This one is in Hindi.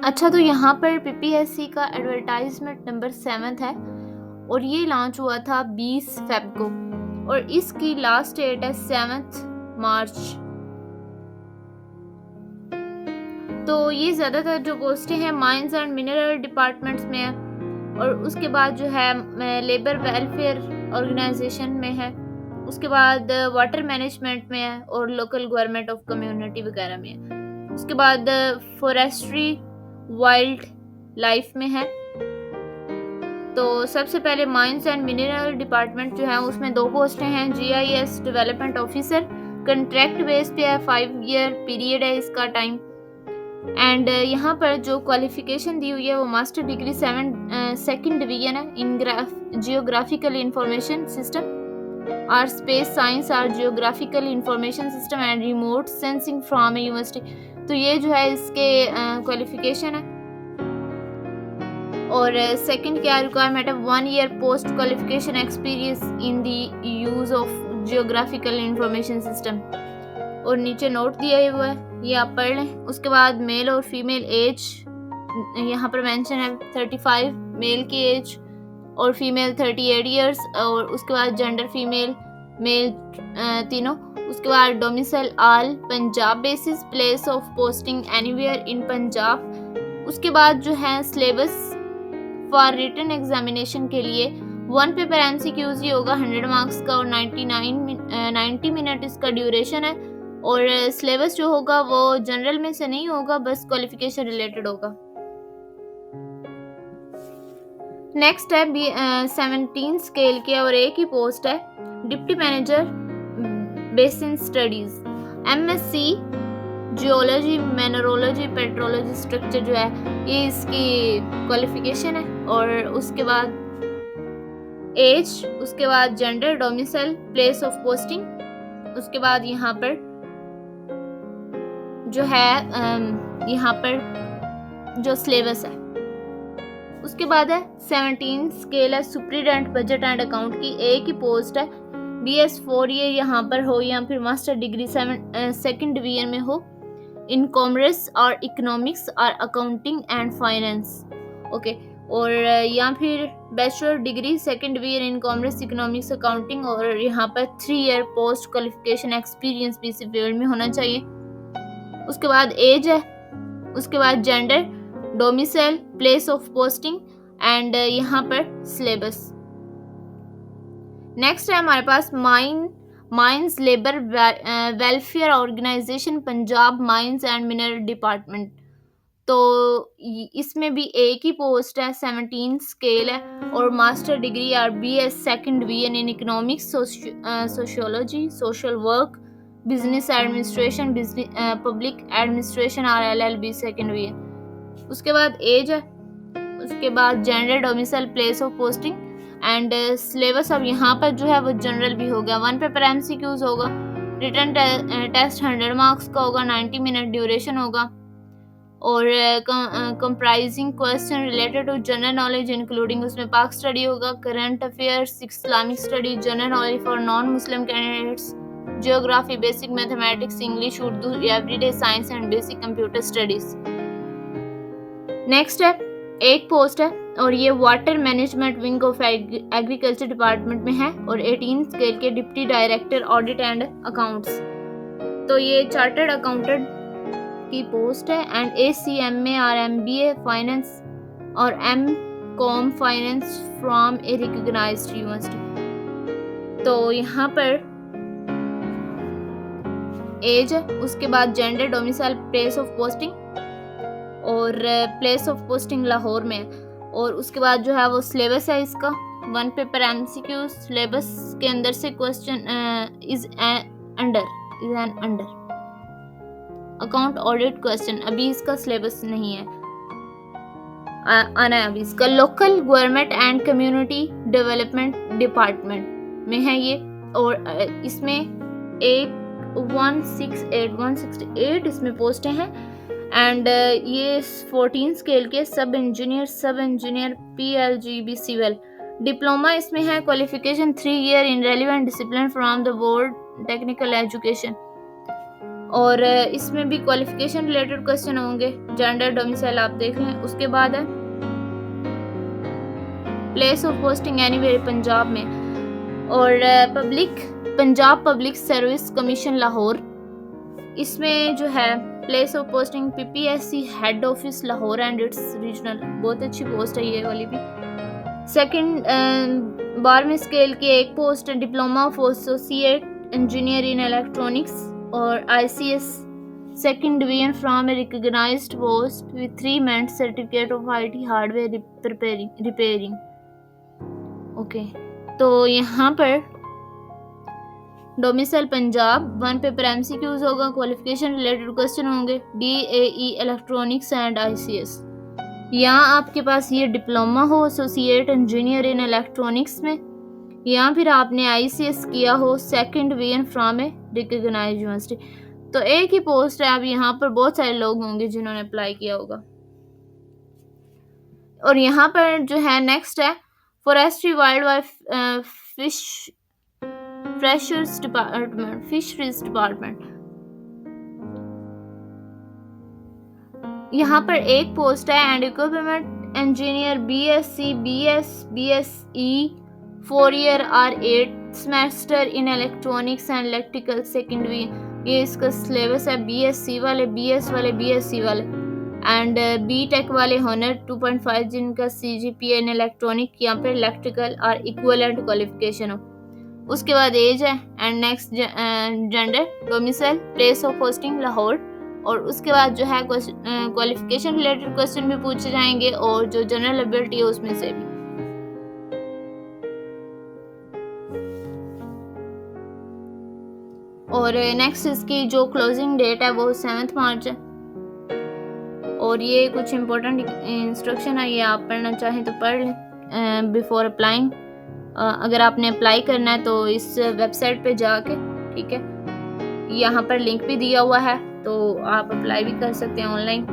अच्छा, तो यहाँ पर पीपीएससी का एडवर्टाइजमेंट नंबर 7 है और ये लॉन्च हुआ था 20 फेब को और इसकी लास्ट डेट है 7 मार्च। तो ये ज़्यादातर जो पोस्टें हैं माइंस एंड मिनरल डिपार्टमेंट्स में है और उसके बाद जो है लेबर वेलफेयर ऑर्गेनाइजेशन में है, उसके बाद वाटर मैनेजमेंट में है और लोकल गवर्नमेंट ऑफ कम्युनिटी वगैरह में है, उसके बाद फॉरेस्ट्री वाइल्ड लाइफ में है। तो सबसे पहले माइंस एंड मिनरल डिपार्टमेंट जो है उसमें 2 पोस्टें हैं, GIS development officer, contract base पे है, 5 ईयर पीरियड है इसका टाइम। एंड यहाँ पर जो क्वालिफिकेशन दी हुई है वो मास्टर डिग्री 2nd डिवीजन है इन जियोग्राफिकल इंफॉर्मेशन सिस्टम और स्पेस साइंस और geographical information system and remote sensing from A university. तो ये जो है इसके क्वालिफिकेशन है। और सेकंड क्या रिक्वायरमेंट है, 1 year post qualification experience in the use of geographical information system और नीचे नोट दिया हुआ है, ये आप पढ़ लें। उसके बाद मेल और फीमेल एज यहाँ पर मेंशन है, 35 मेल की एज और फीमेल 38 इयर्स और उसके बाद जेंडर फीमेल मेल तीनों। उसके बाद domicile all Punjab basis, place of posting anywhere in Punjab. उसके बाद जो है सिलेबस फॉर रिटन एग्जामिनेशन के लिए 1 पेपर एमसीक्यूज ही होगा 100 मार्क्स का और 90 मिनट इसका ड्यूरेशन है और सिलेबस जो होगा वो जनरल में से नहीं होगा, बस क्वालिफिकेशन रिलेटेड होगा। नेक्स्ट है 17 स्केल के और एक ही पोस्ट है deputy manager basin studies, MSc geology mineralogy petrology structure जो है ये इसकी क्वालिफिकेशन है। और उसके बाद एज, उसके बाद gender, domicile, place of posting, उसके बाद यहाँ पर जो है यहाँ पर जो सिलेबस है। उसके बाद है 17 स्केल है सुप्रीडेंट बजट एंड अकाउंट की, एक ही पोस्ट है, BS 4 ईयर यहाँ पर हो या फिर मास्टर डिग्री 2nd डिवीजन में हो इन कॉमर्स और इकोनॉमिक्स और अकाउंटिंग एंड फाइनेंस, ओके। और या फिर bachelor degree 2nd division in commerce economics accounting और यहाँ पर 3 ईयर पोस्ट क्वालिफिकेशन एक्सपीरियंस भी इसी फील्ड में होना चाहिए। उसके बाद एज है, उसके बाद gender, domicile, place of posting and यहाँ पर सिलेबस। नेक्स्ट है हमारे पास mines labour welfare organisation Punjab mines and mineral department. तो इसमें भी एक ही पोस्ट है, 17 स्केल है और मास्टर डिग्री और BS 2nd division in economics, sociology, social work, business administration, public administration और LLB 2nd डिवीजन। उसके बाद एज है, उसके बाद gender, domicile, place of posting and syllabus. अब यहाँ पर जो है वो जनरल भी हो गया, 1 पेपर MCQs होगा, रिटन टेस्ट 100 मार्क्स का होगा, 90 मिनट ड्यूरेशन होगा और comprising question related to general knowledge including उसमें पाक स्टडी होगा, current affairs, Islamic study, general knowledge for non Muslim candidates, geography, basic mathematics, English, Urdu, everyday science and basic computer studies. Next है एक पोस्ट है और ये water management wing of agriculture department में है और 18 स्केल के deputy director audit and accounts. तो ये चार्टर्ड अकाउंटेंट की पोस्ट है एंड ACMA और MBA फाइनेंस और MCOM finance from a recognised university. तो यहाँ पर एज है, उसके बाद gender, domicile, place of posting और प्लेस ऑफ पोस्टिंग लाहौर में है और उसके बाद जो है वो सिलेबस है इसका 1 पेपर MCQ। सिलेबस के अंदर से question is an under account audit question, अभी इसका सिलेबस नहीं है, आना है अभी इसका। Local government and community development department में है ये और इसमें 168 इसमें पोस्टें हैं एंड ये 14 स्केल के सब इंजीनियर PLGB सिविल। डिप्लोमा इसमें है, qualification 3 year in relevant discipline from the board technical education. और इसमें भी क्वालिफिकेशन रिलेटेड क्वेश्चन होंगे। जेंडर, डोमिसाइल आप देख लें। उसके बाद है place of posting anywhere Punjab में, और Punjab public service commission Lahore, इसमें जो है place of posting PPSC head office Lahore and it's regional, बहुत अच्छी पोस्ट है ये वाली भी। सेकंड 12वीं स्केल की एक पोस्ट है diploma of associate engineer in electronics और ICS second division from a recognised post with 3 months certificate of IT hardware repairing. Okay, तो यहाँ पर डोमिसाइल पंजाब, 1 पेपर MCQs होगा, क्वालिफिकेशन रिलेटेड क्वेश्चन होंगे, DAE इलेक्ट्रॉनिक्स एंड ICS। यहाँ आपके पास ये डिप्लोमा हो एसोसिएट इंजीनियर इन इलेक्ट्रॉनिक्स में, या फिर आपने ICS किया हो second division from a recognised university. तो एक ही पोस्ट है। अब यहाँ पर बहुत सारे लोग होंगे जिन्होंने अप्लाई किया होगा। और यहाँ पर जो है नेक्स्ट है forestry wild life fisheries department. यहाँ पर एक पोस्ट है and equipment engineer BSc BSE 4 year or 8 semester in electronics and electrical secondary। ये इसका सिलेबस है। BSc वाले, BS वाले, BSc वाले एंड BTech वाले हॉनर 2.5 जिनका CGPA इन इलेक्ट्रॉनिक यहाँ पे इलेक्ट्रिकल और इक्विवेलेंट क्वालिफिकेशन हो। उसके बाद एज है and next gender, domicile, place of posting Lahore. और उसके बाद जो है क्वालिफिकेशन रिलेटेड क्वेश्चन भी पूछे जाएंगे और जो जनरल एबिलिटी है उसमें से भी। और नेक्स्ट इसकी जो क्लोजिंग डेट है वो 7 मार्च है। और ये कुछ इम्पोर्टेंट इंस्ट्रक्शन है, ये आप पढ़ना चाहें तो पढ़ लें बिफोर अप्लाइंग। अगर आपने अप्लाई करना है तो इस वेबसाइट पे जाके, ठीक है, यहाँ पर लिंक भी दिया हुआ है तो आप अप्लाई भी कर सकते हैं ऑनलाइन।